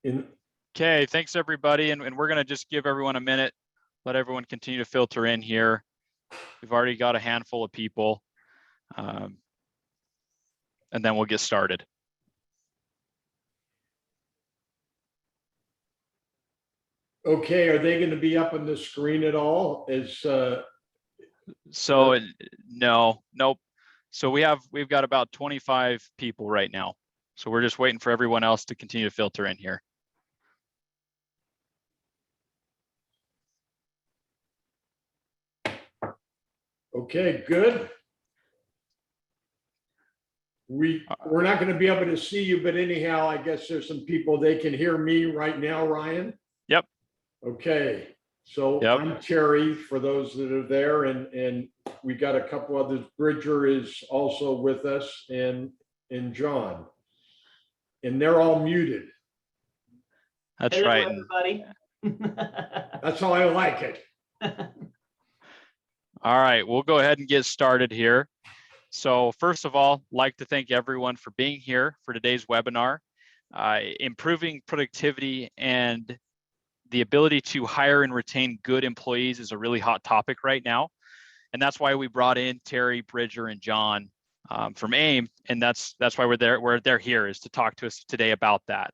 Okay, thanks everybody. And we're going to just give everyone a minute, let everyone continue to filter in here. We've already got a handful of people. And then we'll get started. Okay, are they going to be up on the screen at all? Nope. So we've got about 25 people right now. So we're just waiting for everyone else to continue to filter in here. Okay, good. We're not going to be able to see you, but anyhow, I guess there's some people, they can hear me right now, Ryan. Yep. Okay, so yep. I'm Terry, for those that are there, and we got a couple others. Bridger is also with us, and John, and they're all muted. That's hello, right, everybody. That's how I like it. All right, we'll go ahead and get started here. So first of all, like to thank everyone for being here for today's webinar. Improving productivity and the ability to hire and retain good employees is a really hot topic right now. And that's why we brought in Terry, Bridger, and John from AIM. And that's why they're here, is to talk to us today about that.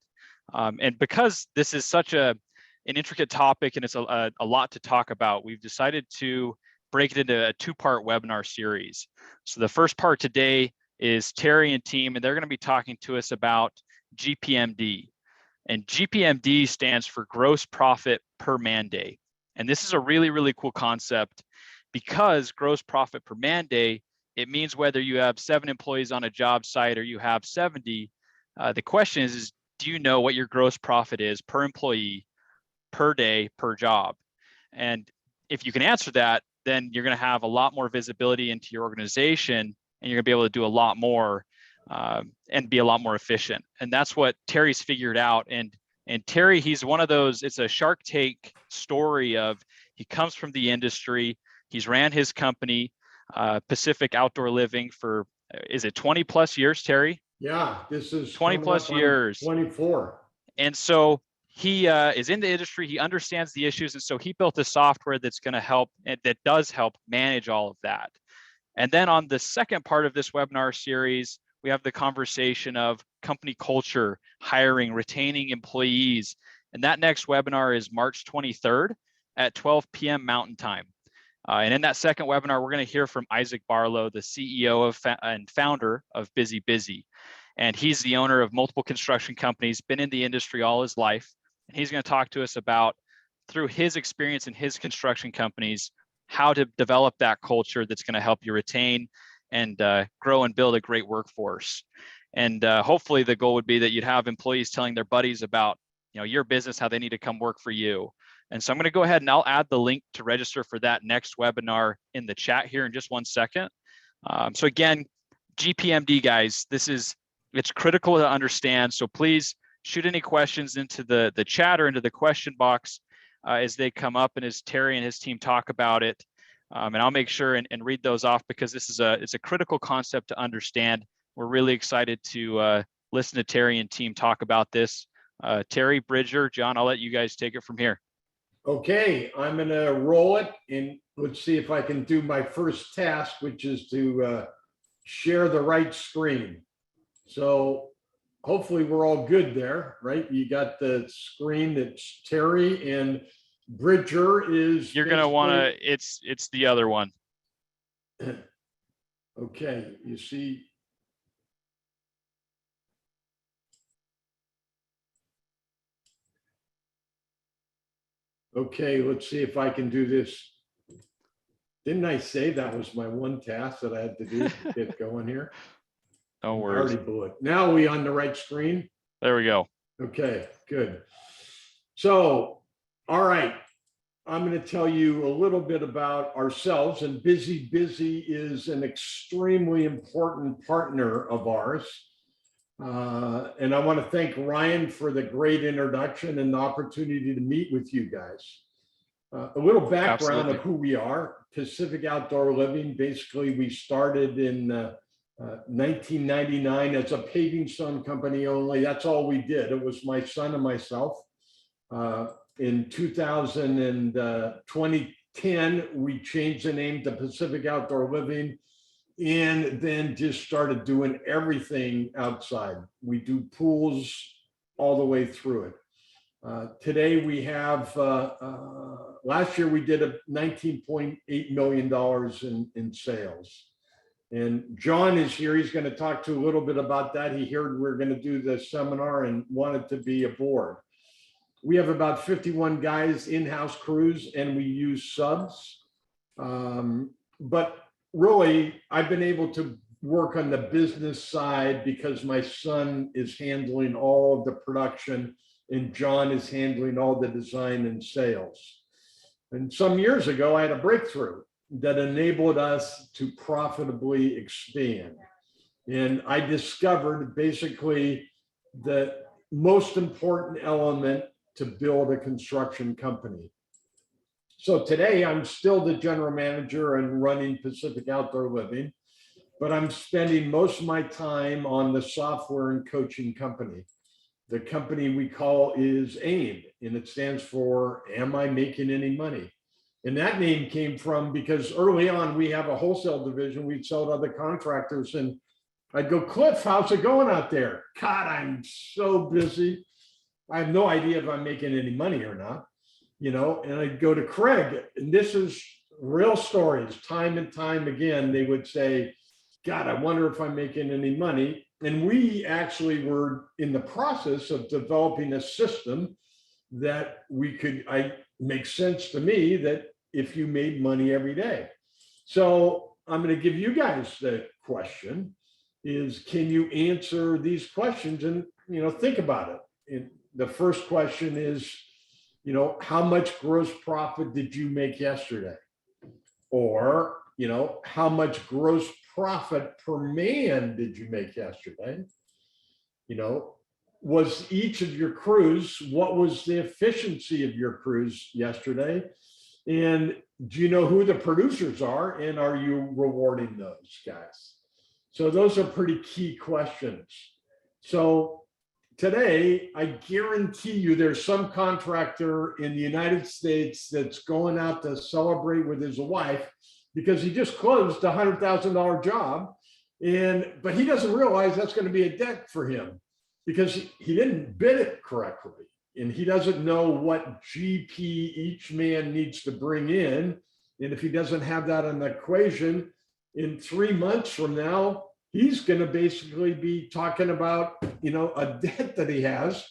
And because this is such an intricate topic and it's a lot to talk about, we've decided to break it into a two-part webinar series. So the first part today is Terry and team, and they're going to be talking to us about GPMD. And GPMD stands for gross profit per man day. And this is a really, really cool concept, because gross profit per man day, it means whether you have 7 employees on a job site or you have 70, the question is do you know what your gross profit is per employee, per day, per job? And if you can answer that, then you're going to have a lot more visibility into your organization, and you're going to be able to do a lot more and be a lot more efficient. And that's what Terry's figured out. And Terry, he's one of those, it's a Shark Tank story of, he comes from the industry. He's ran his company, Pacific Outdoor Living, for, is it 20 plus years, Terry? Yeah, this is 20 plus years. 24. And so he is in the industry, he understands the issues, and so he built a software that's going to help, that does help manage all of that. And then on the second part of this webinar series, we have the conversation of company culture, hiring, retaining employees. And that next webinar is March 23rd at 12 p.m. Mountain Time. And in that second webinar, we're going to hear from Isaac Barlow, the CEO and founder of BusyBusy. And he's the owner of multiple construction companies, been in the industry all his life. And he's going to talk to us about, through his experience in his construction companies, how to develop that culture that's going to help you retain and grow and build a great workforce. And hopefully the goal would be that you'd have employees telling their buddies about, your business, how they need to come work for you. And so I'm going to go ahead and I'll add the link to register for that next webinar in the chat here in just 1 second. So again, GPMD, guys, it's critical to understand. So please shoot any questions into the chat or into the question box as they come up, and as Terry and his team talk about it. And I'll make sure and read those off, because it's a critical concept to understand. We're really excited to listen to Terry and team talk about this. Terry, Bridger, John, I'll let you guys take it from here. Okay, I'm going to roll it, and let's see if I can do my first task, which is to share the right screen. So hopefully we're all good there, right? You got the screen that's Terry, and Bridger is. You're going to want to, it's the other one. Okay, you see. Okay, let's see if I can do this. Didn't I say that was my one task that I had to do to get going here? No worries. I already blew it. Now are we on the right screen? There we go. Okay, good. So, all right. I'm going to tell you a little bit about ourselves, and BusyBusy is an extremely important partner of ours. And I want to thank Ryan for the great introduction and the opportunity to meet with you guys. A little background of who we are. Pacific Outdoor Living. Basically, we started in 1999 as a paving stone company only. That's all we did. It was my son and myself. In 2010, we changed the name to Pacific Outdoor Living, and then just started doing everything outside. We do pools all the way through it. Today we have, last year we did a $19.8 million in sales. And John is here. He's going to talk to you a little bit about that. He heard we're going to do this seminar and wanted to be aboard. We have about 51 guys, in-house crews, and we use subs. But really, I've been able to work on the business side because my son is handling all of the production and John is handling all the design and sales. And some years ago, I had a breakthrough that enabled us to profitably expand. And I discovered basically the most important element to build a construction company. So today I'm still the general manager and running Pacific Outdoor Living, but I'm spending most of my time on the software and coaching company. The company we call is AIM, and it stands for Am I Making Any Money? And that name came from because early on we have a wholesale division. We'd sell to other contractors, and I'd go, Cliff, how's it going out there? God, I'm so busy. I have no idea if I'm making any money or not, you know. And I'd go to Craig, and this is real stories. Time and time again, they would say, God, I wonder if I'm making any money. And we actually were in the process of developing a system that we could, makes sense to me that if you made money every day. So I'm going to give you guys the question is, can you answer these questions? And, you know, think about it. And the first question is, you know, how much gross profit did you make yesterday? Or, you know, how much gross profit per man did you make yesterday? You know, was each of your crews, what was the efficiency of your crews yesterday? And do you know who the producers are? And are you rewarding those guys? So those are pretty key questions. So today, I guarantee you there's some contractor in the United States that's going out to celebrate with his wife because he just closed a $100,000 job. But he doesn't realize that's going to be a debt for him because he didn't bid it correctly. And he doesn't know what GP each man needs to bring in. And if he doesn't have that in the equation, in 3 months from now, he's going to basically be talking about, you know, a debt that he has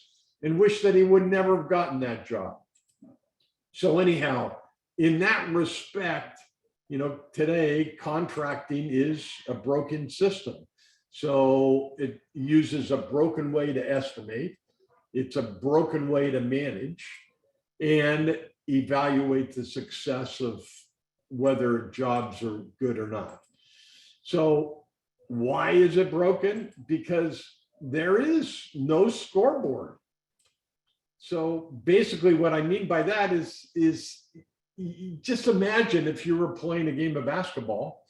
and wish that he would never have gotten that job. So anyhow, in that respect, you know, today contracting is a broken system. So it uses a broken way to estimate. It's a broken way to manage and evaluate the success of whether jobs are good or not. So why is it broken? Because there is no scoreboard. So basically what I mean by that is just imagine if you were playing a game of basketball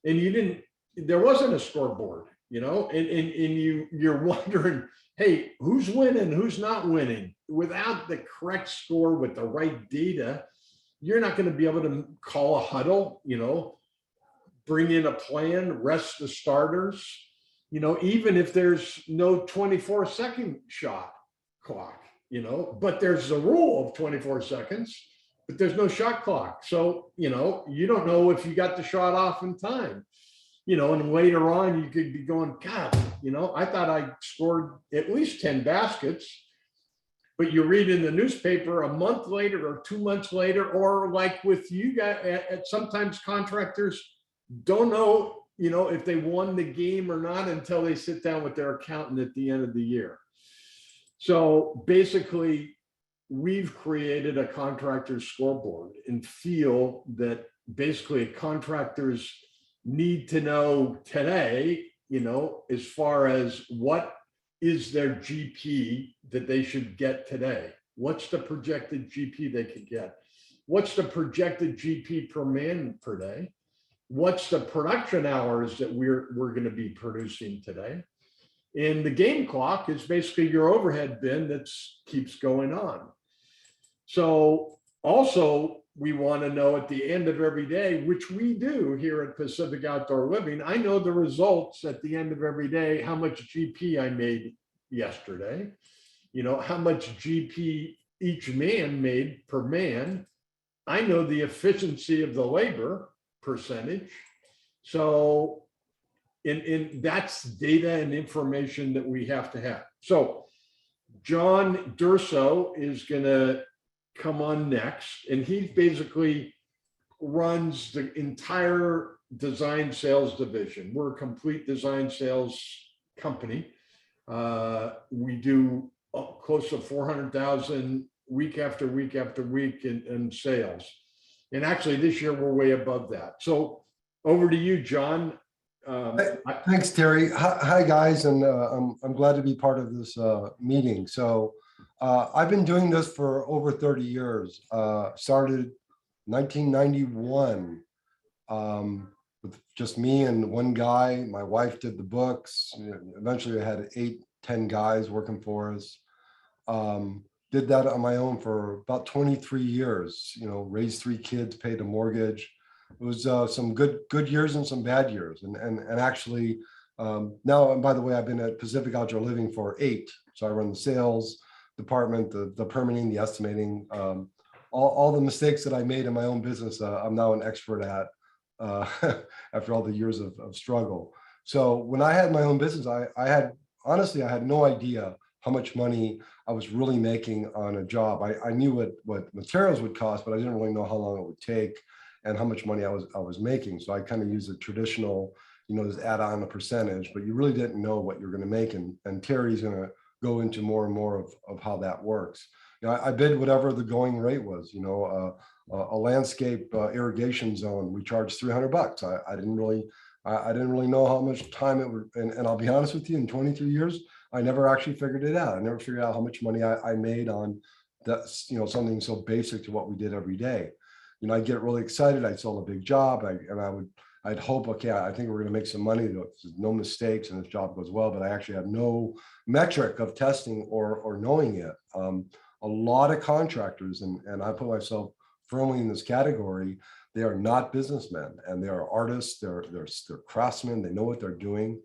and there wasn't a scoreboard, you know, and you're wondering, hey, who's winning, who's not winning? Without the correct score with the right data, you're not going to be able to call a huddle, you know, bring in a plan, rest the starters, you know, even if there's no 24-second shot clock, you know, but there's a rule of 24 seconds, but there's no shot clock. So, you know, you don't know if you got the shot off in time. You know, and later on, you could be going, God, you know, I thought I scored at least 10 baskets, but you read in the newspaper a month later or 2 months later, or like with you guys, sometimes contractors don't know, you know, if they won the game or not until they sit down with their accountant at the end of the year. So basically, we've created a contractor's scoreboard and feel that basically contractors need to know today, you know, as far as what is their GP that they should get today? What's the projected GP they could get? What's the projected GP per man per day? what's the production hours that we're going to be producing today. And the game clock is basically your overhead bin that keeps going on. So also, we want to know at the end of every day, which we do here at Pacific Outdoor Living. I know the results at the end of every day, how much GP I made yesterday, you know, how much GP each man made per man. I know the efficiency of the labor percentage. So that's data and information that we have to have. So John Durso is going to come on next, and he basically runs the entire design sales division. We're a complete design sales company. We do close to 400,000 week after week after week in sales. And actually this year we're way above that. So over to you, John. Thanks, Terry. Hi guys, and I'm glad to be part of this meeting. So I've been doing this for over 30 years. Started 1991 with just me and one guy. My wife did the books. Eventually I had 8-10 guys working for us. Did that on my own for about 23 years, you know, raised 3 kids, paid a mortgage. It was some good years and some bad years. And actually now, and by the way, I've been at Pacific Outdoor Living for 8. So I run the sales department, the permitting, the estimating, all the mistakes that I made in my own business. I'm now an expert at after all the years of struggle. So when I had my own business, honestly, I had no idea how much money I was really making on a job. I knew what materials would cost, but I didn't really know how long it would take and how much money I was making. So I kind of used a traditional, you know, just add on a percentage, but you really didn't know what you're going to make. And Terry's going to go into more and more of how that works. You know, I bid whatever the going rate was. You know, a landscape irrigation zone, we charged $300. I didn't really know how much time it would. And I'll be honest with you, in 23 years, I never actually figured it out. I never figured out how much money I made on that, you know, something so basic to what we did every day. You know, I'd get really excited. I'd sold a big job, I'd hope, okay, I think we're going to make some money, no mistakes, and this job goes well. But I actually had no metric of testing or knowing it. A lot of contractors, and I put myself firmly in this category, they are not businessmen, and they are artists. They're craftsmen. They know what they're doing.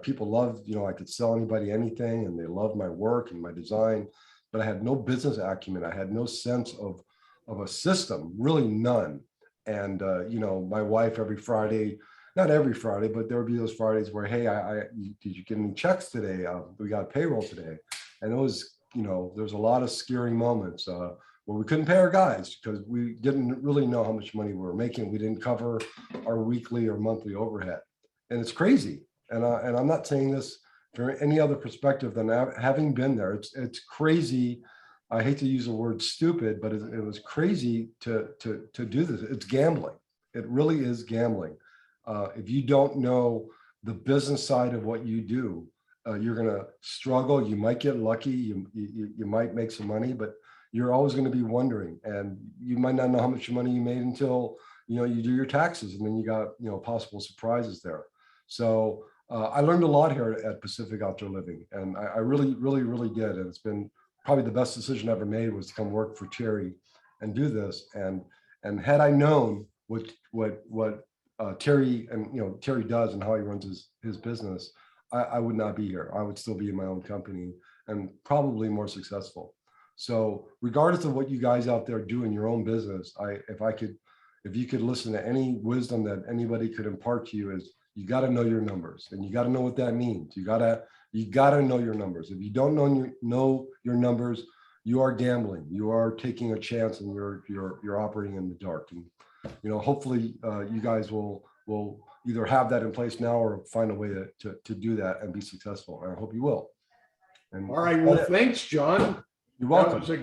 People love, you know, I could sell anybody anything, and they love my work and my design, but I had no business acumen. I had no sense of a system, really none. And you know, my wife every Friday, not every Friday, but there would be those Fridays where, hey, did you get any checks today? We got payroll today. And it was, you know, there's a lot of scary moments where we couldn't pay our guys because we didn't really know how much money we were making. We didn't cover our weekly or monthly overhead. And it's crazy. And I'm not saying this from any other perspective than having been there. It's crazy. I hate to use the word stupid, but it was crazy to do this. It's gambling. It really is gambling. If you don't know the business side of what you do, you're going to struggle. You might get lucky. You might make some money, but you're always going to be wondering, and you might not know how much money you made until, you know, you do your taxes, and then you got, you know, possible surprises there. So I learned a lot here at Pacific Outdoor Living, and I really did. And it's been probably the best decision I ever made was to come work for Terry and do this. And had I known what Terry and, you know, Terry does and how he runs his business, I would not be here. I would still be in my own company and probably more successful. So regardless of what you guys out there do in your own business, if you could listen to any wisdom that anybody could impart to you, is you got to know your numbers, and you got to know what that means. You got to know your numbers. If you don't know your numbers, you are gambling. You are taking a chance, and you're operating in the dark. And, you know, hopefully you guys will either have that in place now or find a way to do that and be successful. And I hope you will. And all right. Well, thanks, John. You're welcome. That was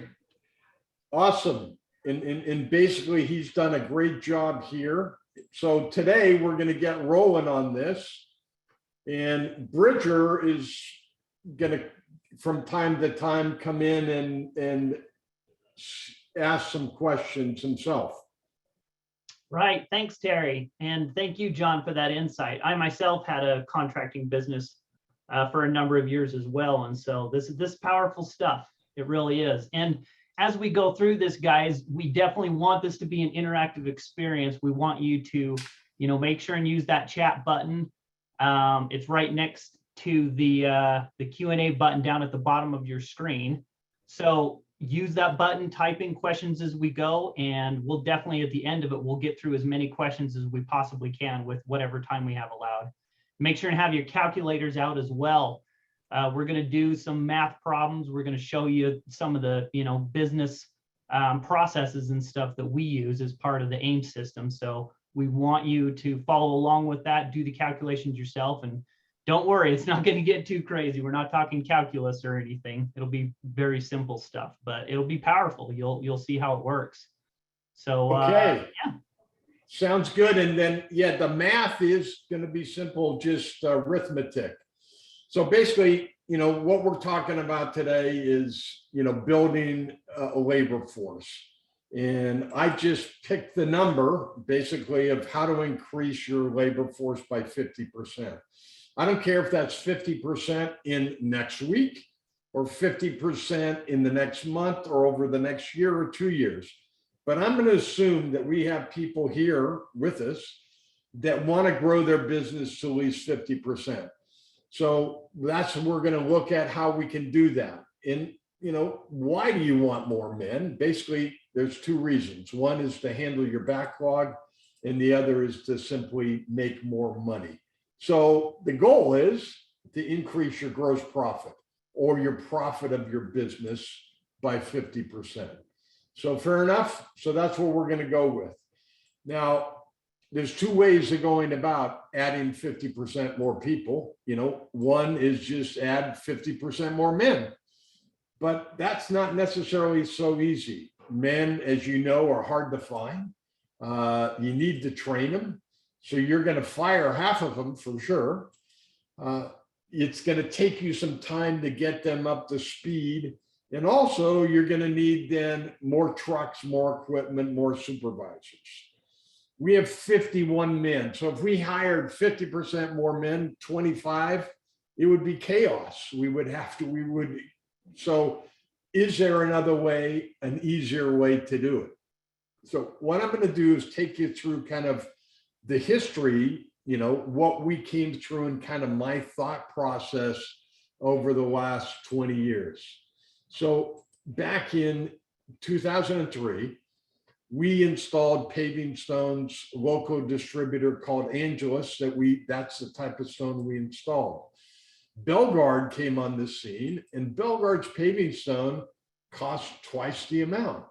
awesome. And basically, he's done a great job here. So today we're going to get rolling on this. And Bridger is going to, from time to time, come in and ask some questions himself. Right. Thanks, Terry. And thank you, John, for that insight. I myself had a contracting business for a number of years as well. And so this powerful stuff. It really is. And as we go through this, guys, we definitely want this to be an interactive experience. We want you to, make sure and use that chat button. It's right next to the Q&A button down at the bottom of your screen. So use that button, type in questions as we go, and we'll definitely at the end of it, we'll get through as many questions as we possibly can with whatever time we have allowed. Make sure and have your calculators out as well. We're going to do some math problems. We're going to show you some of the business processes and stuff that we use as part of the AIM system. So we want you to follow along with that, do the calculations yourself, and don't worry, it's not going to get too crazy. We're not talking calculus or anything. It'll be very simple stuff, but it'll be powerful. You'll see how it works. So okay, yeah. Sounds good. And then, yeah, the math is going to be simple, just arithmetic. So basically, what we're talking about today is, building a labor force. And I just picked the number basically of how to increase your labor force by 50%. I don't care if that's 50% in next week or 50% in the next month or over the next year or 2 years. But I'm going to assume that we have people here with us that want to grow their business to at least 50%. So that's what we're going to look at, how we can do that. And, why do you want more men? Basically, there's two reasons. One is to handle your backlog, and the other is to simply make more money. So the goal is to increase your gross profit or your profit of your business by 50%. So fair enough. So that's what we're going to go with. Now, there's two ways of going about adding 50% more people. One is just add 50% more men, but that's not necessarily so easy. Men, as you know, are hard to find. You need to train them. So you're going to fire half of them for sure. It's going to take you some time to get them up to speed. And also you're going to need then more trucks, more equipment, more supervisors. We have 51 men. So if we hired 50% more men, 25, it would be chaos. So is there another way, an easier way to do it? So what I'm going to do is take you through kind of the history, what we came through and kind of my thought process over the last 20 years. So back in 2003, we installed paving stones, local distributor called Angelus, that's the type of stone we installed. Belgard came on the scene, and Belgard's paving stone cost twice the amount.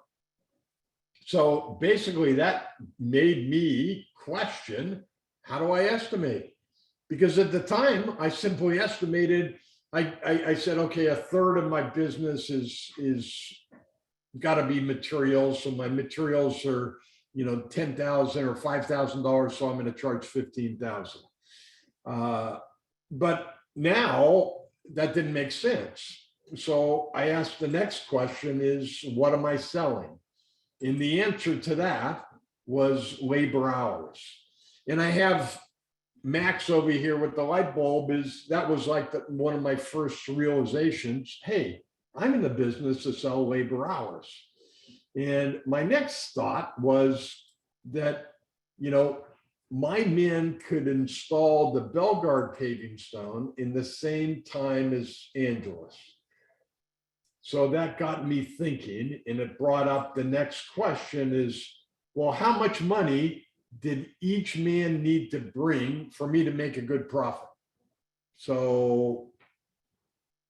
So basically that made me question, how do I estimate? Because at the time I simply estimated, I said, okay, a third of my business is got to be materials. So my materials are, $10,000 or $5,000. So I'm going to charge $15,000. But now that didn't make sense. So I asked the next question is, what am I selling? And the answer to that was labor hours. And I have Max over here with the light bulb. That was like one of my first realizations. Hey, I'm in the business to sell labor hours. And my next thought was that, my men could install the Belgard paving stone in the same time as Angelus. So that got me thinking, and it brought up the next question is, well, how much money did each man need to bring for me to make a good profit? So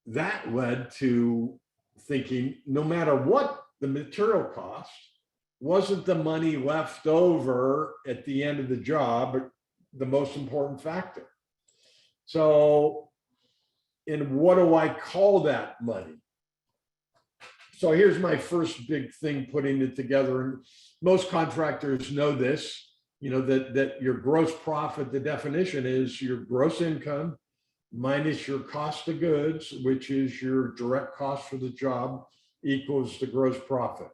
that led to thinking, no matter what the material cost, wasn't the money left over at the end of the job the most important factor? So, and what do I call that money? So here's my first big thing, putting it together. And most contractors know this, that your gross profit, the definition is your gross income minus your cost of goods, which is your direct cost for the job, equals the gross profit.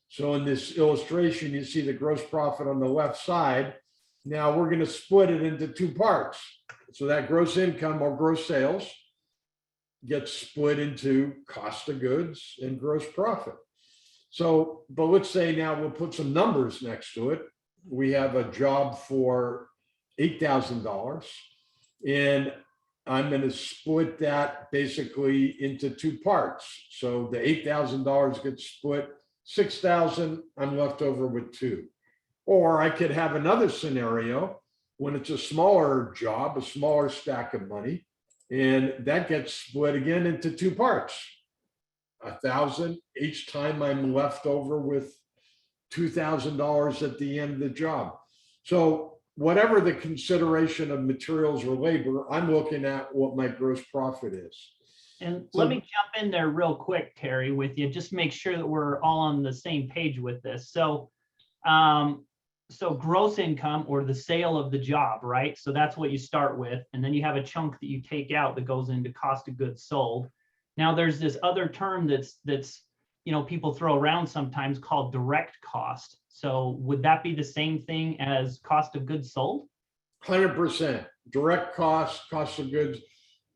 So in this illustration, you see the gross profit on the left side. Now we're going to split it into two parts. So that gross income or gross sales gets split into cost of goods and gross profit. So, but let's say now we'll put some numbers next to it. We have a job for $8,000, and I'm going to split that basically into two parts. So the $8,000 gets split, 6,000, I'm left over with 2. Or I could have another scenario when it's a smaller job, a smaller stack of money, and that gets split again into two parts. 1,000 each time, I'm left over with $2,000 at the end of the job. So whatever the consideration of materials or labor, I'm looking at what my gross profit is. And let me jump in there real quick, Terry, with you, just make sure that we're all on the same page with this. So, so gross income or the sale of the job, right? So that's what you start with. And then you have a chunk that you take out that goes into cost of goods sold. Now there's this other term that's, you know, people throw around sometimes called direct cost. So would that be the same thing as cost of goods sold? 100% direct cost, cost of goods.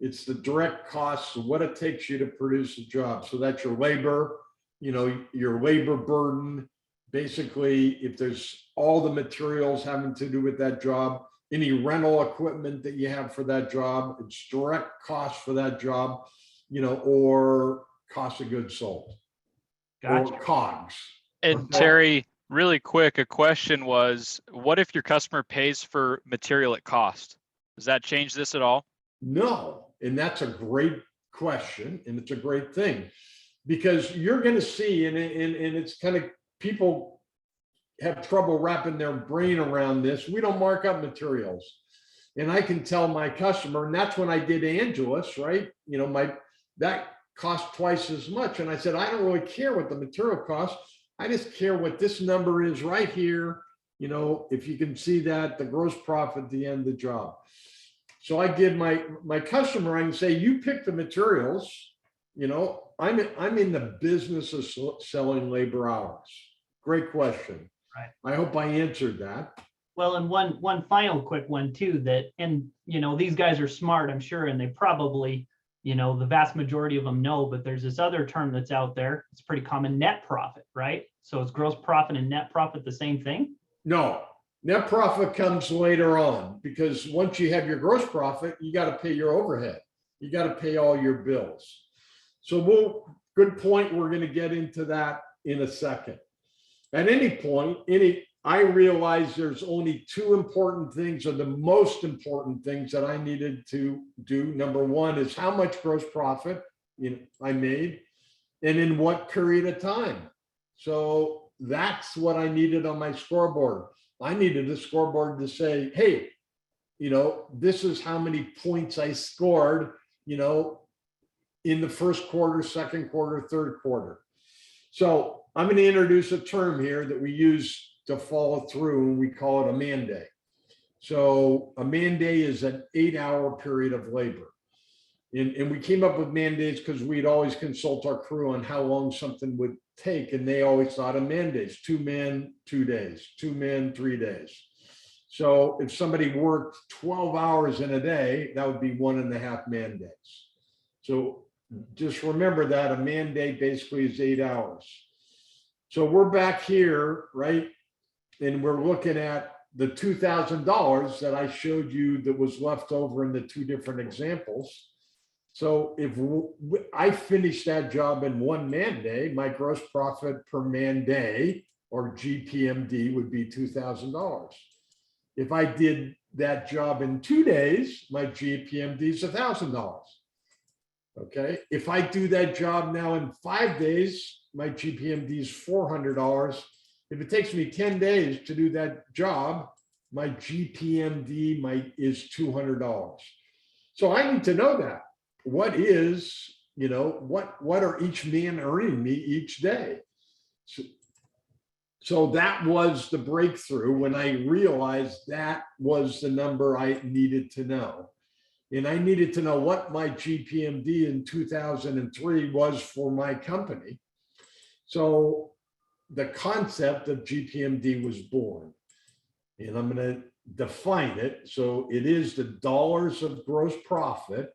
It's the direct costs of what it takes you to produce a job. So that's your labor, you know, your labor burden. Basically, if there's all the materials having to do with that job, any rental equipment that you have for that job, it's direct cost for that job, you know, or cost of goods sold. Gotcha. Or COGS. And Terry, really quick, a question was, what if your customer pays for material at cost? Does that change this at all? No, and that's a great question, and it's a great thing, because you're going to see, and it's kind of, people have trouble wrapping their brain around this. We don't mark up materials. And I can tell my customer, and that's when I did Angelus, right? You know, that cost twice as much. And I said, I don't really care what the material costs. I just care what this number is right here. You know, if you can see that, the gross profit at the end of the job. So I give my customer, I can say, you pick the materials. You know, I'm in the business of selling labor hours. Great question. Right. I hope I answered that. Well, and one final quick one too, that, and you know, these guys are smart, I'm sure, and they probably, you know, the vast majority of them know, but there's this other term that's out there. It's pretty common, net profit, right? So is gross profit and net profit the same thing? No, net profit comes later on, because once you have your gross profit, you got to pay your overhead. You got to pay all your bills. So good point. We're going to get into that in a second. At any point, I realized there's only two important things, or the most important things that I needed to do. Number one is how much gross profit I made, and in what period of time. So that's what I needed on my scoreboard. I needed a scoreboard to say, hey, you know, this is how many points I scored, you know, in the first quarter, second quarter, third quarter. So I'm going to introduce a term here that we use to follow through, and we call it a man day. So a man day is an 8-hour period of labor. And we came up with man days because we'd always consult our crew on how long something would take. And they always thought of man days, 2 men, 2 days, 2 men, 3 days. So if somebody worked 12 hours in a day, that would be 1.5 man days. So just remember that a man day basically is 8 hours. So we're back here, right? And we're looking at the $2,000 that I showed you that was left over in the 2 different examples. So if I finished that job in 1 man day, my gross profit per man day, or GPMD, would be $2,000. If I did that job in 2 days, my GPMD is $1,000. Okay. If I do that job now in 5 days, my GPMD is $400. If it takes me 10 days to do that job, my GPMD is $200. So I need to know that. What is, you know, what are each man earning me each day? So that was the breakthrough when I realized that was the number I needed to know. And I needed to know what my GPMD in 2003 was for my company. So the concept of GPMD was born. And I'm going to define it. So it is the dollars of gross profit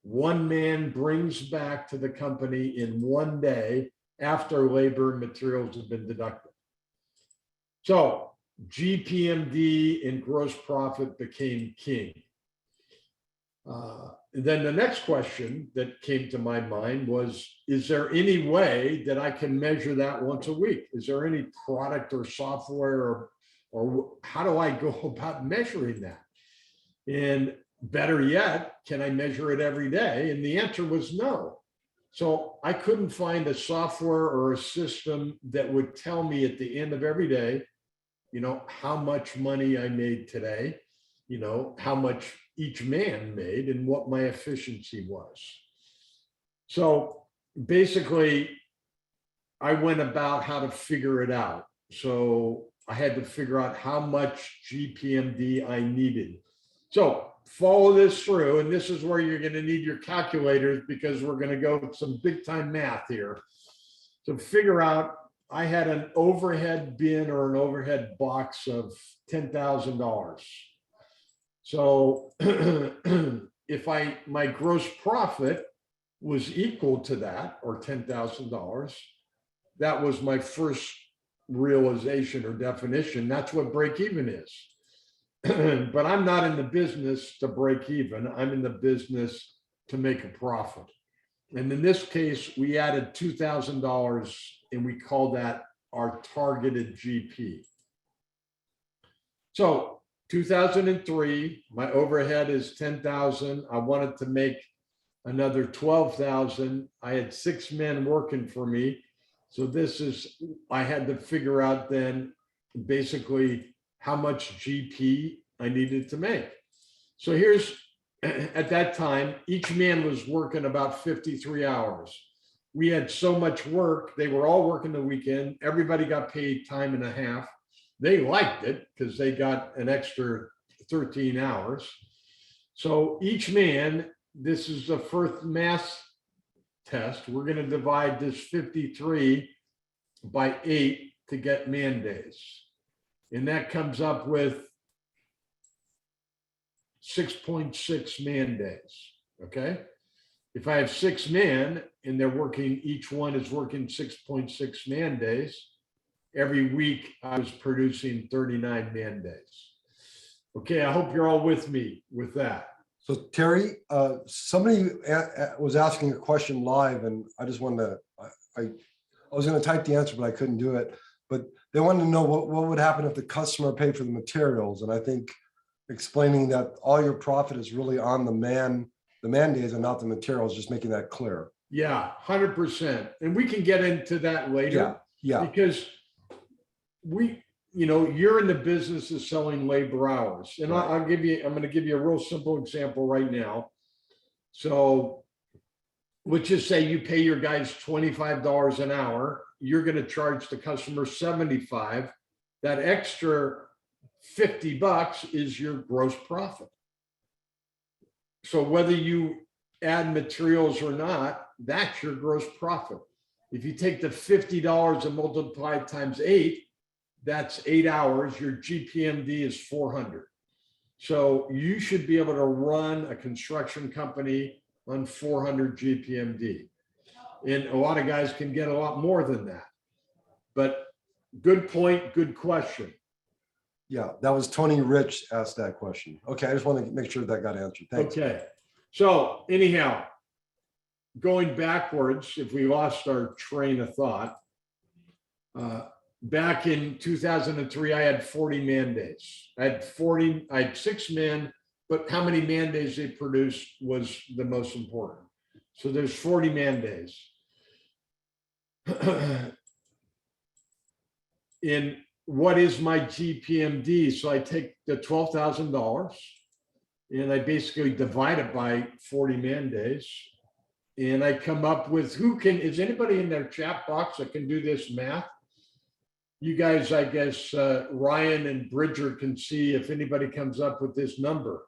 one man brings back to the company in one day after labor and materials have been deducted. So GPMD and gross profit became king. Then the next question that came to my mind was, is there any way that I can measure that once a week? Is there any product or software or how do I go about measuring that? And better yet, can I measure it every day? And the answer was no. So I couldn't find a software or a system that would tell me at the end of every day, you know, how much money I made today, you know, how much each man made and what my efficiency was. So basically, I went about how to figure it out. So I had to figure out how much GPMD I needed. So follow this through, and this is where you're going to need your calculators because we're going to go with some big time math here. So figure out, I had an overhead bin or an overhead box of $10,000. So if my gross profit was equal to that, or $10,000, that was my first realization or definition. That's what break even is. But I'm not in the business to break even. I'm in the business to make a profit. And in this case, we added $2,000 and we call that our targeted GP. So 2003, my overhead is 10,000. I wanted to make another 12,000. I had 6 men working for me. So this is, I had to figure out then basically how much GP I needed to make. So here's, at that time, each man was working about 53 hours. We had so much work, they were all working the weekend. Everybody got paid time and a half. They liked it because they got an extra 13 hours. So each man, this is the first mass test. We're going to divide this 53 by 8 to get man days. And that comes up with 6.6 man days, okay? If I have 6 men and they're working, each one is working 6.6 man days, every week I was producing 39 man days. Okay, I hope you're all with me with that. So Terry, somebody was asking a question live and I just wanted to, I was going to type the answer, but I couldn't do it. But they wanted to know what would happen if the customer paid for the materials. And I think explaining that all your profit is really on the man days and not the materials, just making that clear. Yeah, 100%. And we can get into that later. Yeah. Because you're in the business of selling labor hours. And Right. I'm going to give you a real simple example right now. So let's just say you pay your guys $25 an hour. You're going to charge the customer $75. That extra $50 is your gross profit. So whether you add materials or not, that's your gross profit. If you take the $50 and multiply it times 8, that's 8 hours. Your GPMD is 400. So you should be able to run a construction company on 400 GPMD. And a lot of guys can get a lot more than that. But good point, good question. Yeah, that was Tony Rich asked that question. Okay, I just want to make sure that got answered. Thanks. Okay, so anyhow, going backwards, if we lost our train of thought, back in 2003, I had 40 man days. I had 6 men, but how many man days they produced was the most important. So there's 40 man days. In what is my GPMD? So I take the $12,000 and I basically divide it by 40 man days. And I come up with is anybody in their chat box that can do this math? You guys, I guess, Ryan and Bridger can see if anybody comes up with this number.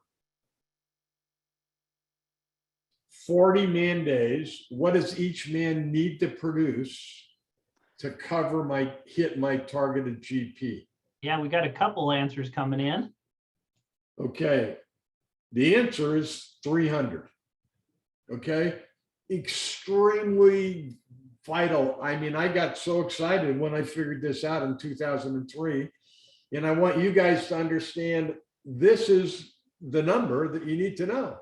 40 man days. What does each man need to produce to cover hit my targeted GP? Yeah, we got a couple answers coming in. Okay, the answer is 300. Okay, extremely vital. I mean, I got so excited when I figured this out in 2003, and I want you guys to understand this is the number that you need to know.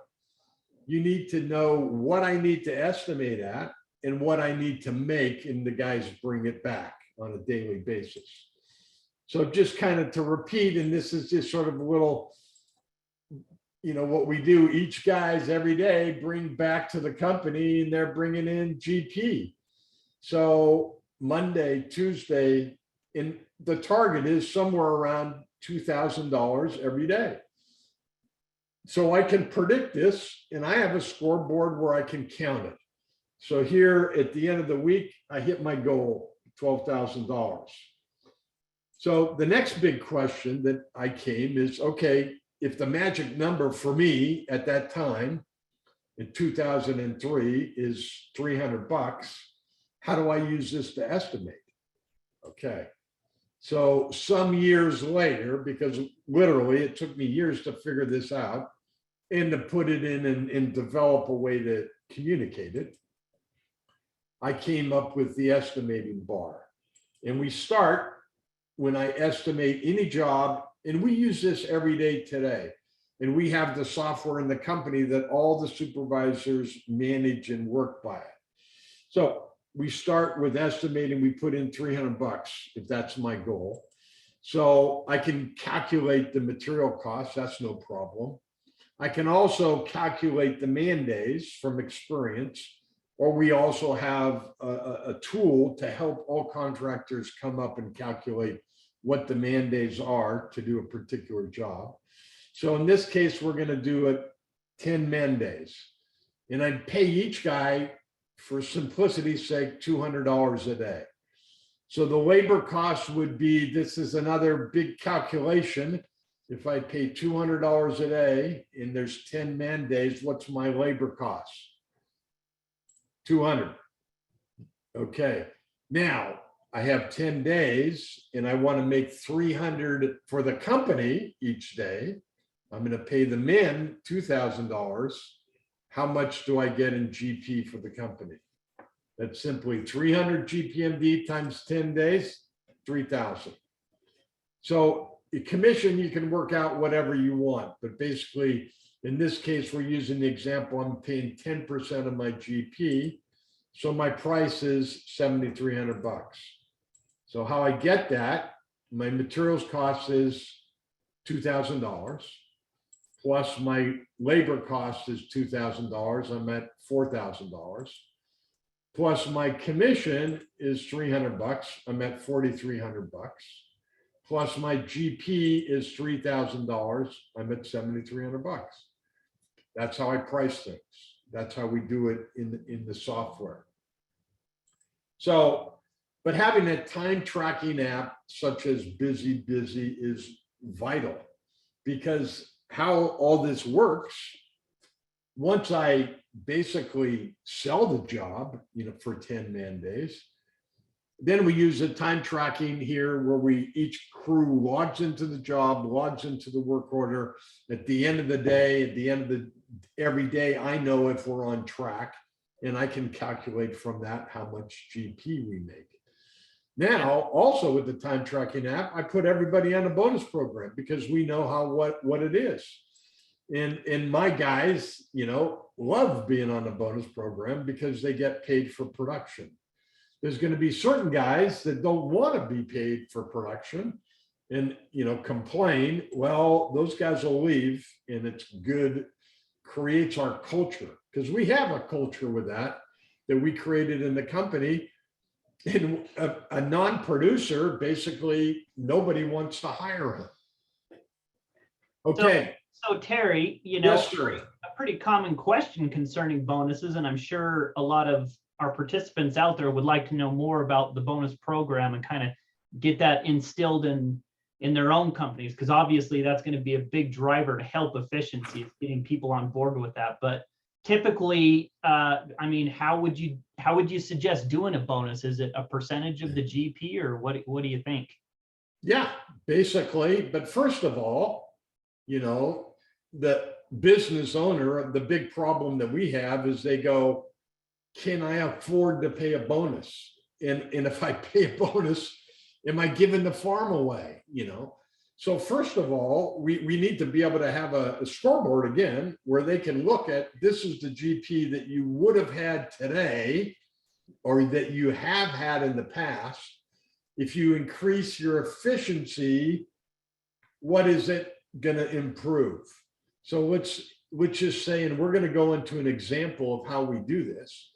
You need to know what I need to estimate at and what I need to make, and the guys bring it back on a daily basis. So just kind of to repeat, and this is just sort of a little, what we do, each guys every day bring back to the company, and they're bringing in GP. So Monday, Tuesday, and the target is somewhere around $2,000 every day. So I can predict this, and I have a scoreboard where I can count it. So here at the end of the week, I hit my goal, $12,000. So the next big question that I came is, okay, if the magic number for me at that time in 2003 is $300, how do I use this to estimate? Okay. So some years later, because literally it took me years to figure this out and to put it in and develop a way to communicate it, I came up with the estimating bar. And we start when I estimate any job, and we use this every day today. And we have the software in the company that all the supervisors manage and work by it. So we start with estimating, we put in $300 if that's my goal. So I can calculate the material costs, that's no problem. I can also calculate the man days from experience, or we also have a tool to help all contractors come up and calculate what the man days are to do a particular job. So in this case, we're going to do it 10 man days. And I'd pay each guy, for simplicity's sake, $200 a day. So the labor cost would be, this is another big calculation. If I pay $200 a day and there's 10 man days, what's my labor cost? 200. Okay. Now I have 10 days and I want to make 300 for the company each day. I'm going to pay the men $2,000. How much do I get in GP for the company? That's simply 300 GPMD times 10 days, 3,000. So the commission, you can work out whatever you want, but basically in this case, we're using the example, I'm paying 10% of my GP. So my price is $7,300. So how I get that, my materials cost is $2,000. Plus my labor cost is $2,000, I'm at $4,000. Plus my commission is $300, I'm at $4,300. Plus my GP is $3,000, I'm at $7,300. That's how I price things. That's how we do it in the software. So, but having a time tracking app such as BusyBusy is vital, because how all this works, once I basically sell the job, for 10 man days, then we use a time tracking here where each crew logs into the job, logs into the work order. At the end of the day, at the end of every day, I know if we're on track, and I can calculate from that how much GP we make. Now, also with the time tracking app, I put everybody on a bonus program because we know what it is. And my guys, love being on a bonus program because they get paid for production. There's going to be certain guys that don't want to be paid for production and, complain. Well, those guys will leave, and it's good, creates our culture, because we have a culture with that we created in the company. And a non-producer, basically nobody wants to hire him. Okay. So Terry, Yes, sir. a pretty common question concerning bonuses, and I'm sure a lot of our participants out there would like to know more about the bonus program and kind of get that instilled in their own companies, because obviously that's going to be a big driver to help efficiency, getting people on board with that. But typically, I mean, how would you suggest doing a bonus? Is it a percentage of the GP, or what do you think? Yeah, basically. But first of all, you know, the business owner, the big problem that we have is they go, can I afford to pay a bonus? And if I pay a bonus, am I giving the farm away? You know? So first of all, we need to be able to have a scoreboard again, where they can look at, this is the GP that you would have had today, or that you have had in the past. If you increase your efficiency, what is it going to improve? So which is saying, we're going to go into an example of how we do this,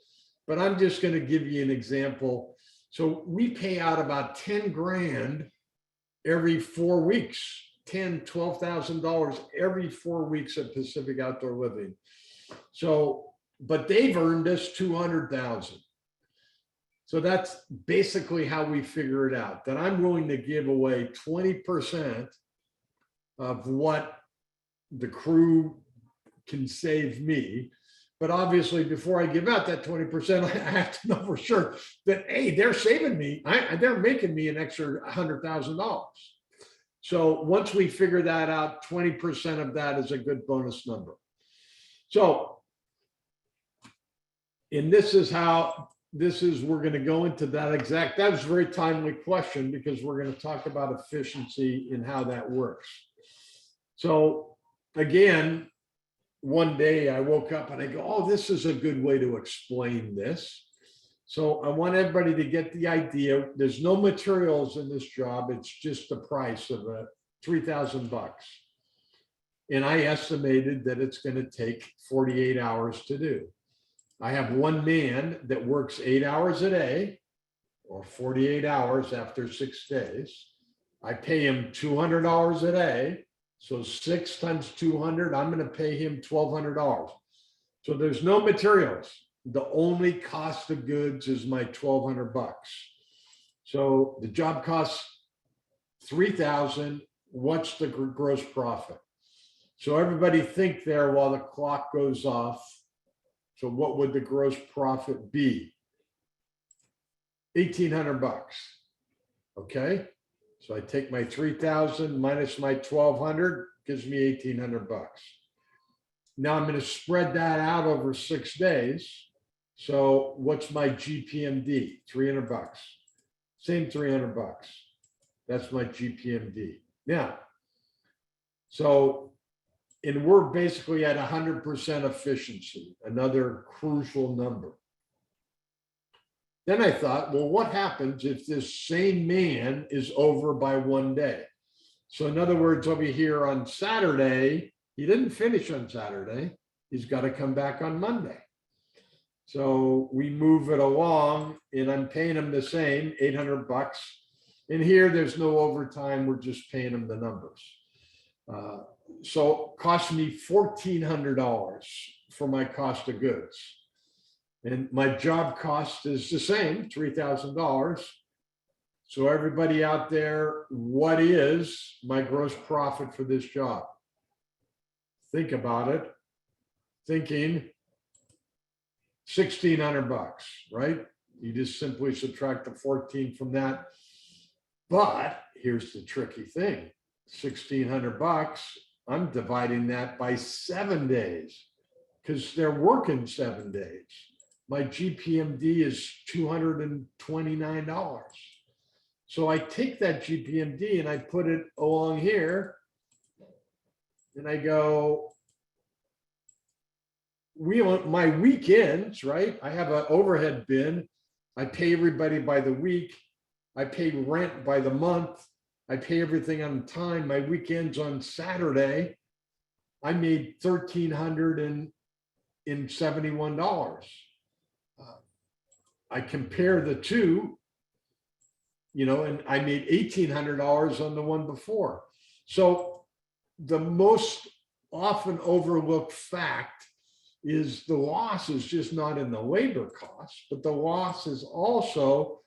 but I'm just going to give you an example. So we pay out about 10 grand every 4 weeks, $12,000 every 4 weeks at Pacific Outdoor Living. So, but they've earned us 200,000. So that's basically how we figure it out, that I'm willing to give away 20% of what the crew can save me. But obviously, before I give out that 20%, I have to know for sure that, hey, they're saving me. They're making me an extra $100,000. So once we figure that out, 20% of that is a good bonus number. So, and we're going to go into that exact, that was a very timely question, because we're going to talk about efficiency and how that works. So again, one day I woke up and I go, oh, this is a good way to explain this. So I want everybody to get the idea. There's no materials in this job. It's just the price of $3,000. And I estimated that it's going to take 48 hours to do. I have one man that works 8 hours a day, or 48 hours after 6 days. I pay him $200 a day. So 6 times 200, I'm going to pay him $1,200. So there's no materials. The only cost of goods is my $1,200. So the job costs $3,000. What's the gross profit? So everybody think there while the clock goes off. So what would the gross profit be? $1,800. Okay. So I take my 3,000 minus my 1,200, gives me 1,800 bucks. Now I'm going to spread that out over 6 days. So what's my GPMD? 300 bucks. Same 300 bucks. That's my GPMD. Now, so, and we're basically at 100% efficiency, another crucial number. Then I thought, well, what happens if this same man is over by 1 day? So in other words, over here on Saturday, he didn't finish on Saturday. He's got to come back on Monday. So we move it along, and I'm paying him the same, 800 bucks. And here there's no overtime. We're just paying him the numbers. So it cost me $1,400 for my cost of goods. And my job cost is the same, $3,000. So everybody out there, what is my gross profit for this job? Think about it. Thinking 1,600 bucks, right? You just simply subtract the 14 from that. But here's the tricky thing. 1,600 bucks, I'm dividing that by 7 days, because they're working 7 days. My GPMD is $229. So I take that GPMD and I put it along here, and I go, we on my weekends, right? I have an overhead bin. I pay everybody by the week. I pay rent by the month. I pay everything on time. My weekends on Saturday, I made $1,371. I compare the two, you know, and I made $1,800 on the one before. So the most often overlooked fact is the loss is just not in the labor costs, but the loss is also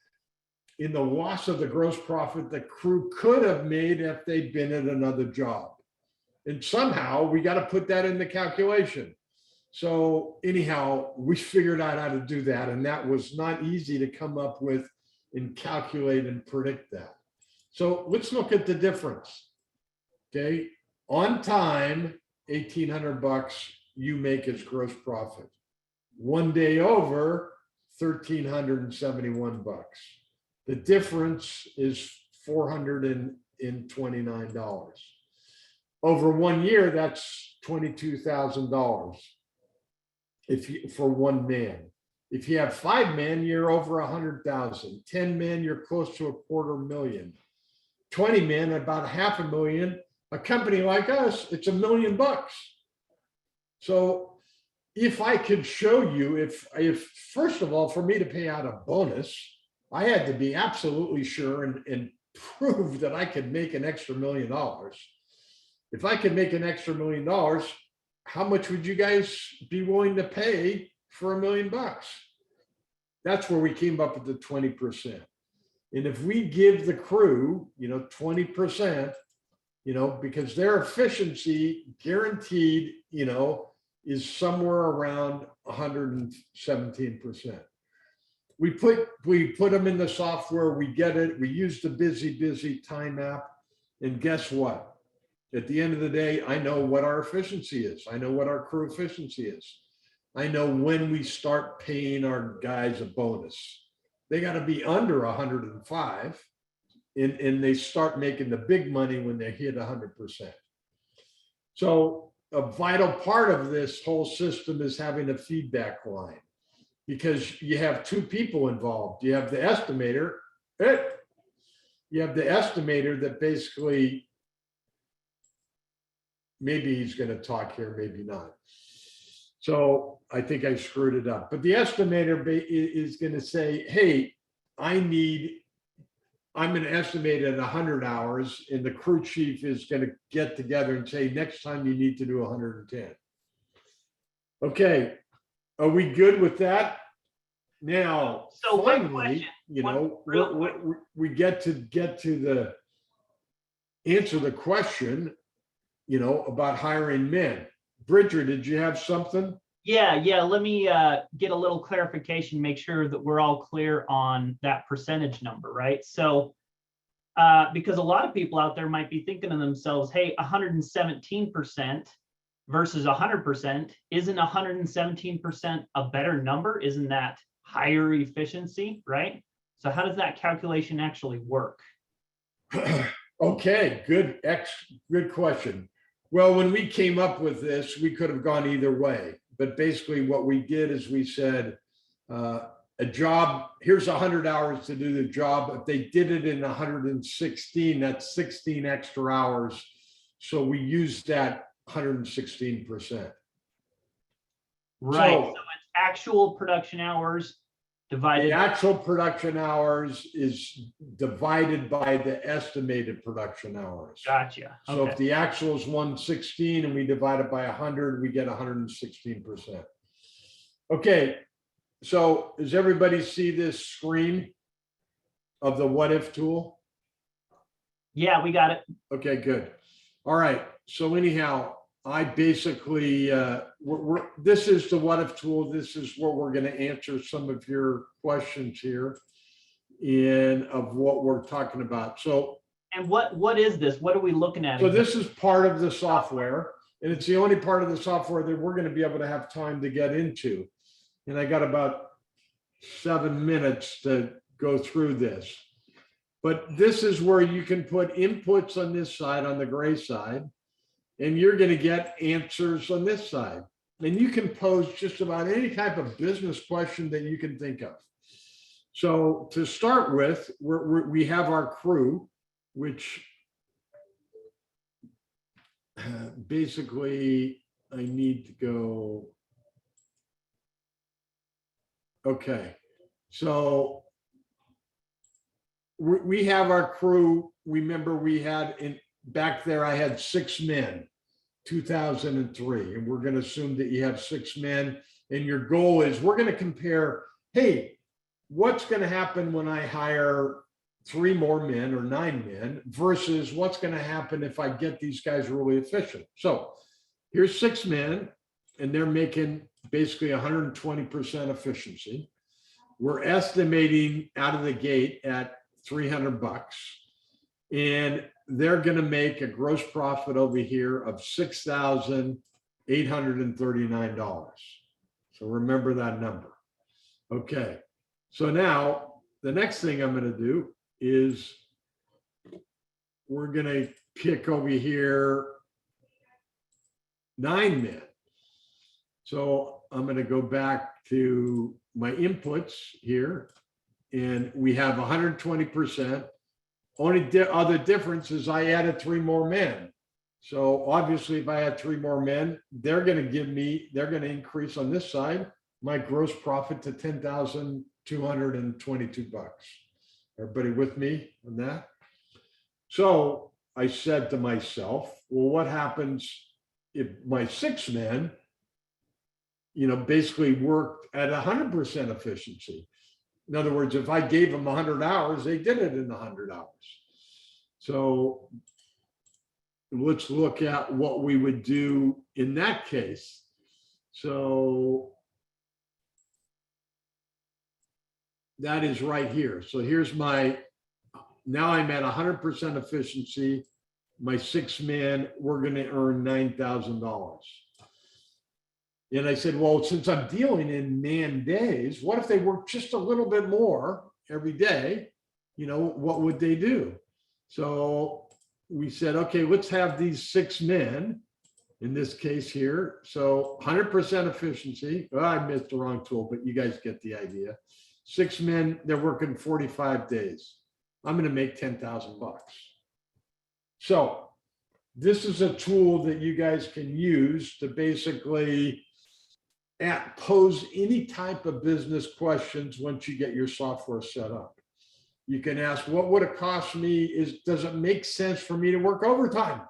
in the loss of the gross profit the crew could have made if they'd been at another job. And somehow we got to put that in the calculation. So anyhow, we figured out how to do that, and that was not easy to come up with and calculate and predict that. So let's look at the difference. Okay, on time, 1,800 bucks you make as gross profit. One day over, 1,371 bucks. The difference is $429. Over 1 year, that's $22,000 for one man. If you have 5 men, you're over 100,000. 10 men, you're close to $250,000. 20 men, about $500,000. A company like us, it's $1 million. So if I could show you, if first of all, for me to pay out a bonus, I had to be absolutely sure and prove that I could make an extra $1 million. If I could make an extra $1 million, how much would you guys be willing to pay for $1 million? That's where we came up with the 20%. And if we give the crew, 20%, because their efficiency guaranteed, is somewhere around 117%. We put them in the software, we get it, we use the BusyBusy time app, and guess what? At the end of the day, I know what our efficiency is. I know what our crew efficiency is. I know when we start paying our guys a bonus. They got to be under 105, and they start making the big money when they hit 100%. So a vital part of this whole system is having a feedback line, because you have 2 people involved. You have the estimator. You have the estimator that basically, maybe he's going to talk here, maybe not. So I think I screwed it up. But the estimator is going to say, hey, I'm going to estimate at 100 hours, and the crew chief is going to get together and say, next time you need to do 110. Okay, are we good with that? Now, So finally, we get to the answer the question, about hiring men. Bridger, did you have something? Yeah. Let me get a little clarification, make sure that we're all clear on that percentage number, right? So, because a lot of people out there might be thinking to themselves, hey, 117% versus 100%, isn't 117% a better number? Isn't that higher efficiency, right? So how does that calculation actually work? Okay, good question. Well, when we came up with this, we could have gone either way. But basically what we did is we said, a job, here's 100 hours to do the job. If they did it in 116, that's 16 extra hours. So we used that 116%. Right, so it's actual production hours divided. The actual production hours is divided by the estimated production hours. Gotcha. So if the actual is 116 and we divide it by 100, we get 116%. Okay, so does everybody see this screen of the what if tool? Yeah, we got it. Okay, good. All right, so anyhow, I basically, this is the what if tool. This is where we're going to answer some of your questions here of what we're talking about. So, and what is this? What are we looking at? So this is part of the software, and it's the only part of the software that we're going to be able to have time to get into. And I got about 7 minutes to go through this. But this is where you can put inputs on this side, on the gray side, and you're going to get answers on this side. And you can pose just about any type of business question that you can think of. So to start with, we have our crew, which basically I need to go. Okay, so we have our crew. Remember, we had back there, I had 6 men, 2003, and we're going to assume that you have 6 men, and your goal is we're going to compare, hey, what's going to happen when I hire 3 more men or 9 men versus what's going to happen if I get these guys really efficient. So here's 6 men, and they're making basically 120% efficiency. We're estimating out of the gate at $300, and they're going to make a gross profit over here of $6,839. So remember that number. Okay. So now the next thing I'm going to do is we're going to pick over here 9 men. So I'm going to go back to my inputs here, and we have 120%. Only other difference is I added 3 more men. So obviously, if I had 3 more men, they're going to increase on this side my gross profit to $10,222. Everybody with me on that? So I said to myself, well, what happens if my 6 men, basically worked at 100% efficiency? In other words, if I gave them 100 hours, they did it in 100 hours. So let's look at what we would do in that case. So that is right here. So here's now I'm at 100% efficiency. My 6 men, we're going to earn $9,000. And I said, well, since I'm dealing in man days, what if they work just a little bit more every day? What would they do? So we said, okay, let's have these 6 men in this case here. So 100% efficiency. Well, I missed the wrong tool, but you guys get the idea. 6 men, they're working 45 days. I'm going to make $10,000. So this is a tool that you guys can use to basically pose any type of business questions once you get your software set up. You can ask, what would it cost me? Does it make sense for me to work overtime?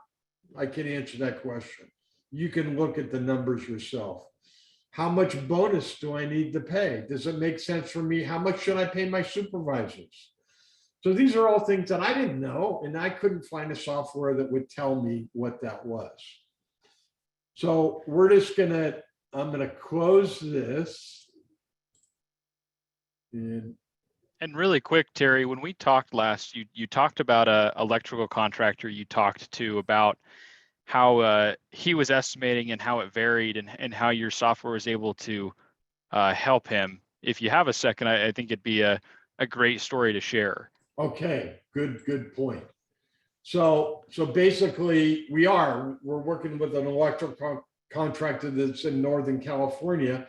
I can answer that question. You can look at the numbers yourself. How much bonus do I need to pay? Does it make sense for me? How much should I pay my supervisors? So these are all things that I didn't know, and I couldn't find a software that would tell me what that was. So I'm gonna close this. And really quick, Terry, when we talked last, you talked about a electrical contractor you talked to about how he was estimating and how it varied and how your software was able to help him. If you have a second, I think it'd be a great story to share. Okay, good point. So basically we're working with an electrical contractor that's in Northern California.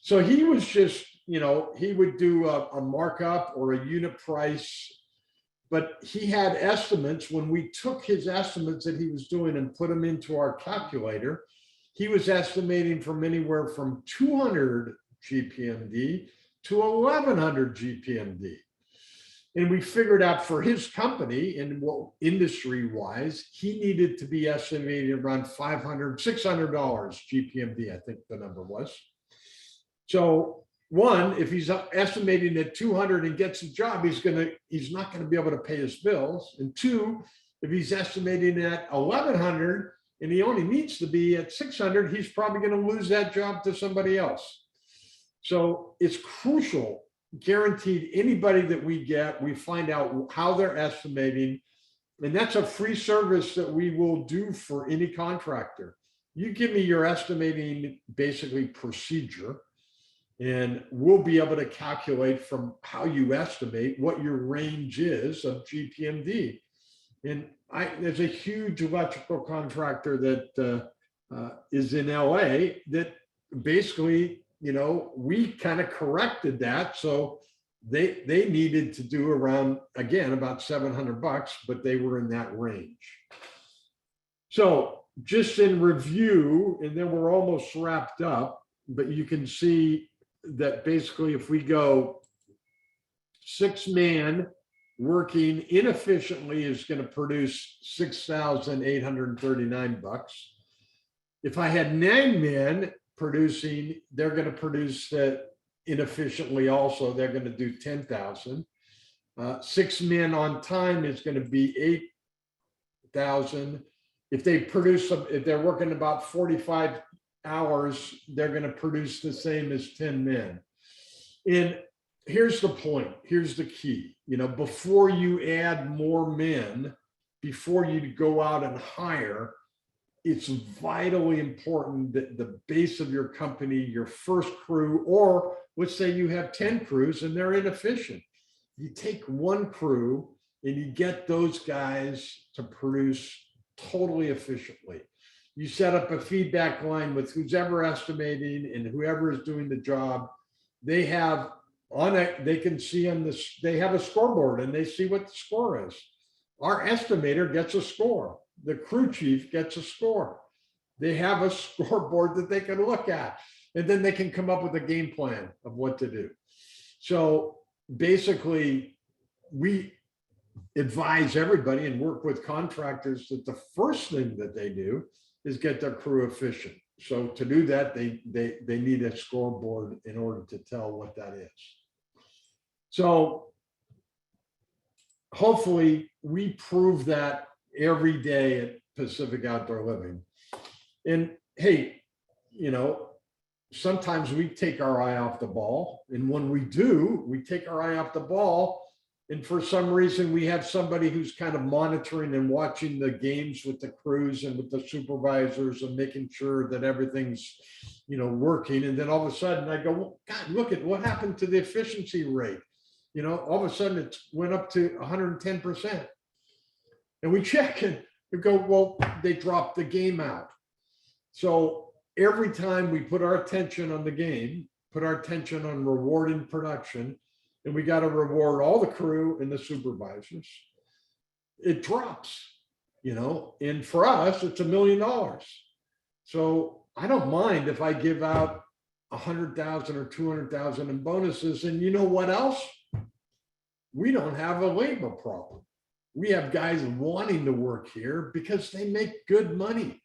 So he was just, he would do a markup or a unit price, but he had estimates. When we took his estimates that he was doing and put them into our calculator, he was estimating from anywhere from 200 GPMD to 1100 GPMD. And we figured out for his company and what industry wise, he needed to be estimated around $500, $600 GPMD, I think the number was. So one, if he's estimating at 200 and gets a job, he's not going to be able to pay his bills. And 2, if he's estimating at 1100 and he only needs to be at 600, he's probably going to lose that job to somebody else. So it's crucial. Guaranteed, anybody that we get, we find out how they're estimating, and that's a free service that we will do for any contractor. You give me your estimating basically procedure, and we'll be able to calculate from how you estimate what your range is of GPMD. And there's a huge electrical contractor that is in LA that basically, we kind of corrected that. So they needed to do around, again, about $700, but they were in that range. So just in review, and then we're almost wrapped up, but you can see that basically if we go 6 man working inefficiently is going to produce $6,839. If I had 9 men producing, they're going to produce that inefficiently also, they're going to do 10,000. 6 men on time is going to be 8,000. If they produce if they're working about 45 hours, they're going to produce the same as 10 men. And here's the point. Here's the key. Before you add more men, before you go out and hire, it's vitally important that the base of your company, your first crew, or let's say you have 10 crews and they're inefficient. You take one crew and you get those guys to produce totally efficiently. You set up a feedback line with who's ever estimating and whoever is doing the job. They have on it, they can see on this, they have a scoreboard and they see what the score is. Our estimator gets a score. The crew chief gets a score. They have a scoreboard that they can look at, and then they can come up with a game plan of what to do. So basically, we advise everybody and work with contractors that the first thing that they do is get their crew efficient. So to do that, they need a scoreboard in order to tell what that is. So hopefully we prove that every day at Pacific Outdoor Living. And hey, sometimes we take our eye off the ball. And when we do, we take our eye off the ball. And for some reason, we have somebody who's kind of monitoring and watching the games with the crews and with the supervisors and making sure that everything's, working. And then all of a sudden I go, well, God, look at what happened to the efficiency rate. All of a sudden it went up to 110%. And we check and we go, well, they dropped the game out. So every time we put our attention on the game, put our attention on rewarding production, and we got to reward all the crew and the supervisors, it drops, and for us, it's $1 million. So I don't mind if I give out 100,000 or 200,000 in bonuses. And you know what else? We don't have a labor problem. We have guys wanting to work here because they make good money.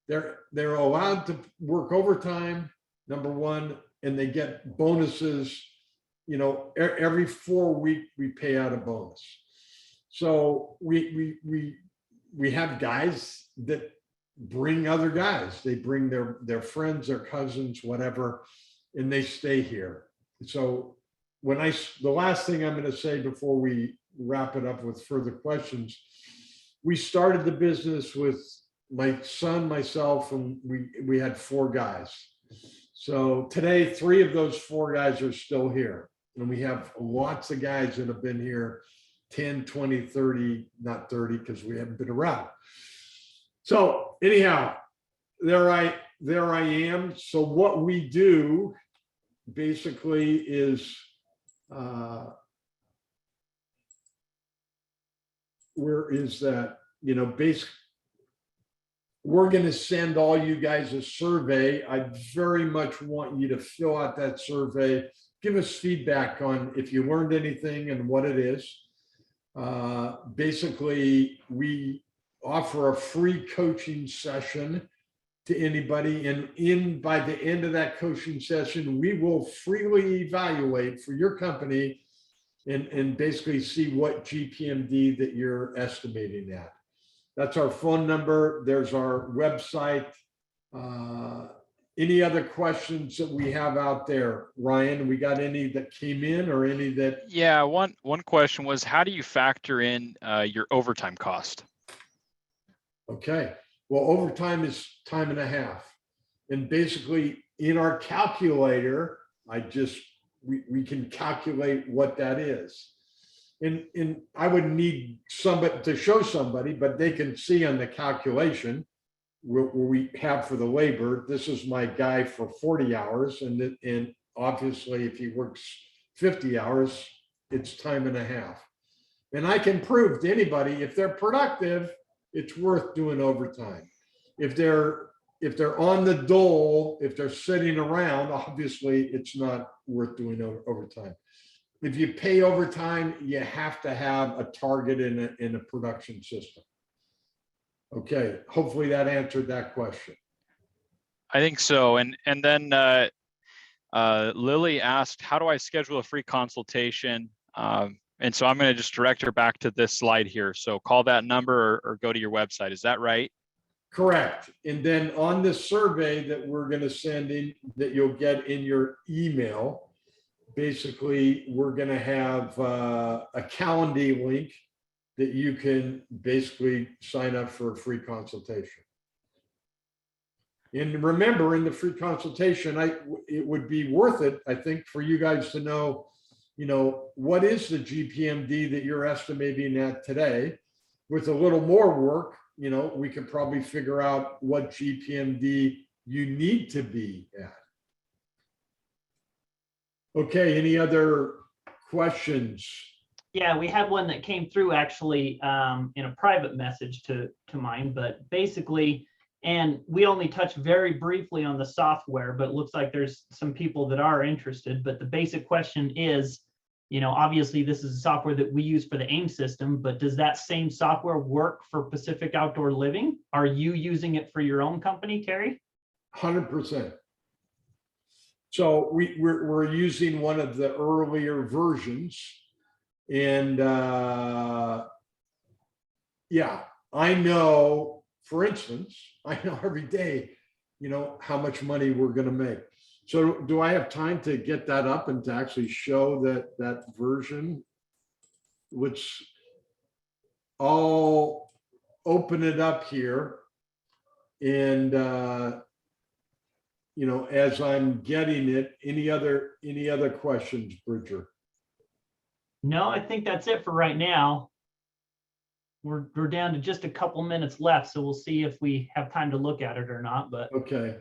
They're allowed to work overtime, number one, and they get bonuses. Every 4 weeks we pay out a bonus. So we have guys that bring other guys. They bring their friends, their cousins, whatever, and they stay here. So the last thing I'm going to say before we wrap it up with further questions, we started the business with my son, myself, and we had 4 guys. So today, 3 of those 4 guys are still here. And we have lots of guys that have been here 10, 20, 30, not 30, because we haven't been around. So anyhow, there I am. So what we do basically is where is that? We're going to send all you guys a survey. I very much want you to fill out that survey. Give us feedback on if you learned anything and what it is. Basically, we offer a free coaching session to anybody. And by the end of that coaching session, we will freely evaluate for your company and basically see what GPMD that you're estimating at. That's our phone number. There's our website. Any other questions that we have out there? Ryan, we got any that came in or any that? Yeah, one question was, how do you factor in your overtime cost? Okay, well, overtime is time and a half. And basically in our calculator, we can calculate what that is. And I would need somebody to show somebody, but they can see on the calculation where we have for the labor, this is my guy for 40 hours. And obviously if he works 50 hours, it's time and a half. And I can prove to anybody, if they're productive, it's worth doing overtime. If they're on the dole, if they're sitting around, obviously it's not worth doing overtime. If you pay overtime, you have to have a target in a production system. Okay, hopefully that answered that question. I think so. And then Lily asked, how do I schedule a free consultation? And so I'm going to just direct her back to this slide here. So call that number or go to your website. Is that right? Correct. And then on this survey that we're going to send in, that you'll get in your email, basically, we're going to have a Calendly link that you can basically sign up for a free consultation. And remember, in the free consultation, it would be worth it, I think, for you guys to know, what is the GPMD that you're estimating at today. With a little more work, we could probably figure out what GPMD you need to be at. Okay, any other questions? Yeah, we had one that came through actually in a private message to mine, but basically, and we only touched very briefly on the software, but it looks like there's some people that are interested. But the basic question is, obviously this is a software that we use for the AIM system, but does that same software work for Pacific Outdoor Living? Are you using it for your own company, Terry? 100%. So we're using one of the earlier versions. And yeah, I know, for instance, I know every day, how much money we're going to make. So do I have time to get that up and to actually show that version? Which I'll open it up here. And, as I'm getting it, any other questions, Bridger? No, I think that's it for right now. We're down to just a couple minutes left, so we'll see if we have time to look at it or not. But okay,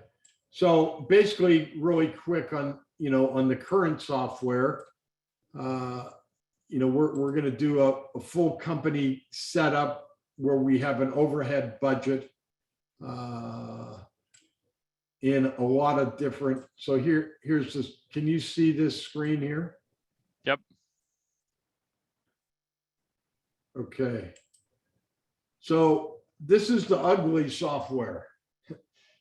so basically, really quick on on the current software, we're going to do a full company setup where we have an overhead budget in a lot of different. So here's this. Can you see this screen here? Yep. Okay. So this is the ugly software.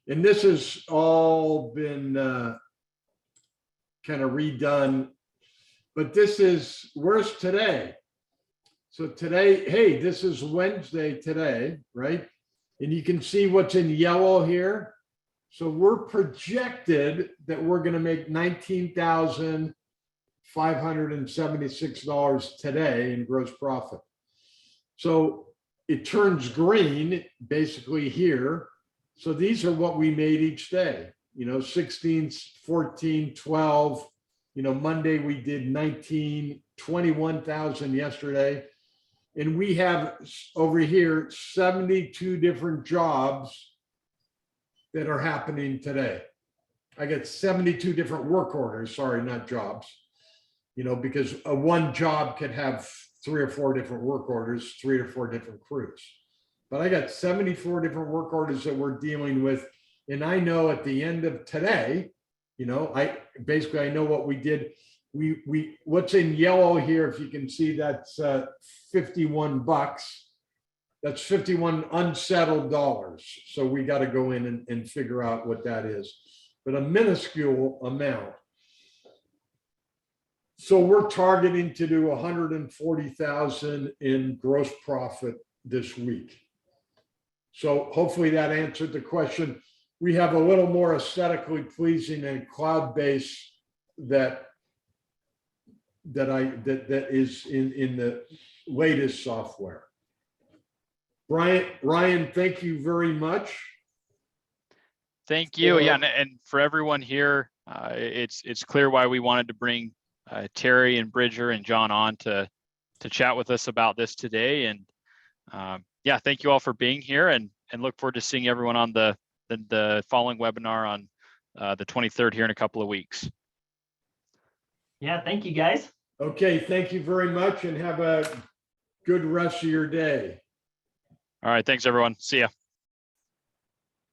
And this has all been kind of redone. But this is, where's today? So today, hey, this is Wednesday today, right? And you can see what's in yellow here. So we're projected that we're going to make $19,576 today in gross profit. So it turns green basically here. So these are what we made each day, 16, 14, 12, Monday we did 19, 21,000 yesterday. And we have over here 72 different jobs that are happening today. I get 72 different work orders, sorry, not jobs, because one job could have 3 or 4 different work orders, 3 or 4 different crews. But I got 74 different work orders that we're dealing with. And I know at the end of today, I know what we did. We what's in yellow here, if you can see, that's $51. That's 51 unsettled dollars. So we got to go in and figure out what that is, but a minuscule amount. So we're targeting to do 140,000 in gross profit this week. So hopefully that answered the question. We have a little more aesthetically pleasing and cloud-based that is in the latest software. Ryan, thank you very much. Thank you. Yeah, and for everyone here, it's clear why we wanted to bring Terry and Bridger and John on to chat with us about this today. And yeah, thank you all for being here, and look forward to seeing everyone on the following webinar on the 23rd here in a couple of weeks. yeah, thank you guys. Okay, thank you very much, and have a good rest of your day. All right, thanks everyone. See ya.